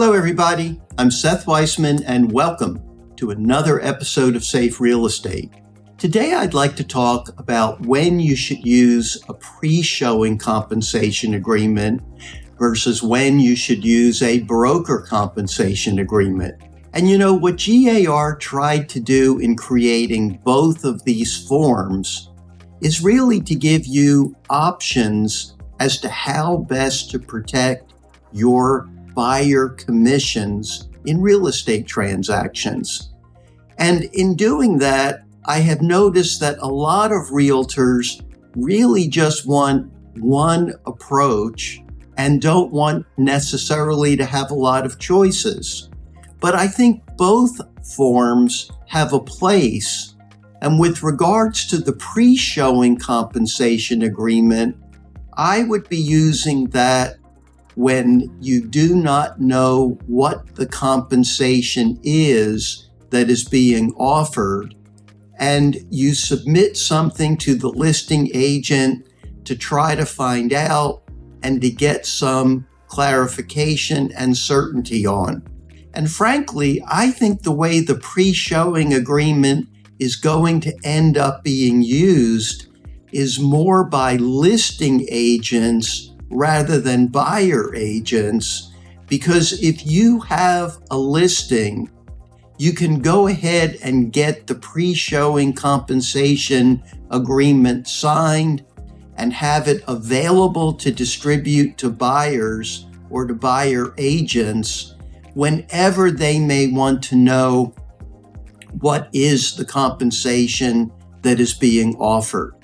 Hello, everybody. I'm Seth Weissman, and welcome to another episode of Safe Real Estate. Today, I'd like to talk about when you should use a pre-showing compensation agreement versus when you should use a broker compensation agreement. And you know, what GAR tried to do in creating both of these forms is really to give you options as to how best to protect your buyer commissions in real estate transactions. And in doing that, I have noticed that a lot of realtors really just want one approach and don't want necessarily to have a lot of choices. But I think both forms have a place. And with regards to the pre-showing compensation agreement, I would be using that when you do not know what the compensation is that is being offered, and you submit something to the listing agent to try to find out and to get some clarification and certainty on. And frankly, I think the way the pre-showing agreement is going to end up being used is more by listing agents rather than buyer agents, because if you have a listing, you can go ahead and get the pre-showing compensation agreement signed and have it available to distribute to buyers or to buyer agents whenever they may want to know what is the compensation that is being offered.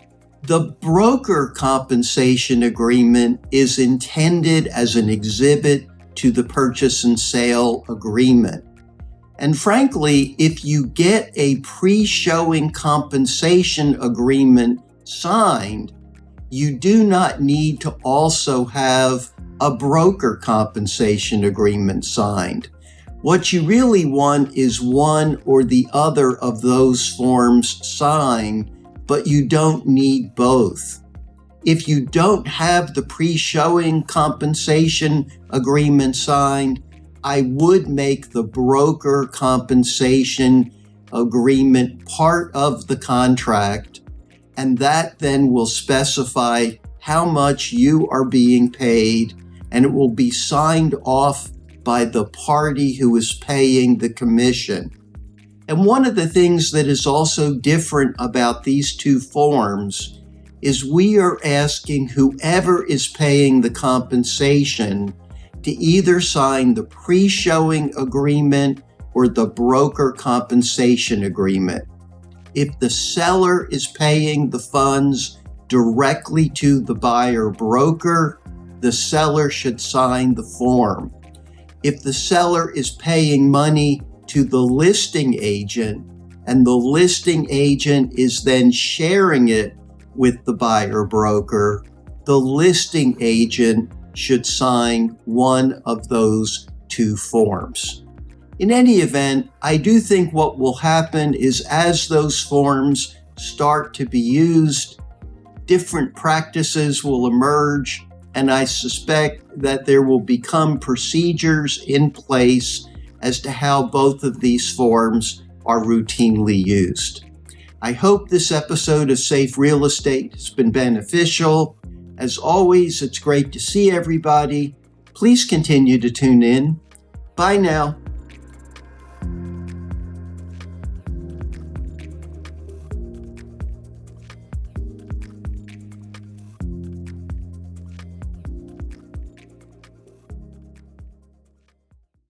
The broker compensation agreement is intended as an exhibit to the purchase and sale agreement. And frankly, if you get a pre-showing compensation agreement signed, you do not need to also have a broker compensation agreement signed. What you really want is one or the other of those forms signed, but you don't need both. If you don't have the pre-showing compensation agreement signed, I would make the broker compensation agreement part of the contract, and that then will specify how much you are being paid, and it will be signed off by the party who is paying the commission. And one of the things that is also different about these two forms is we are asking whoever is paying the compensation to either sign the pre-showing agreement or the broker compensation agreement. If the seller is paying the funds directly to the buyer broker, the seller should sign the form. If the seller is paying money to the listing agent, and the listing agent is then sharing it with the buyer broker, the listing agent should sign one of those two forms. In any event, I do think what will happen is as those forms start to be used, different practices will emerge, and I suspect that there will become procedures in place as to how both of these forms are routinely used. I hope this episode of Safe Real Estate has been beneficial. As always, it's great to see everybody. Please continue to tune in. Bye now.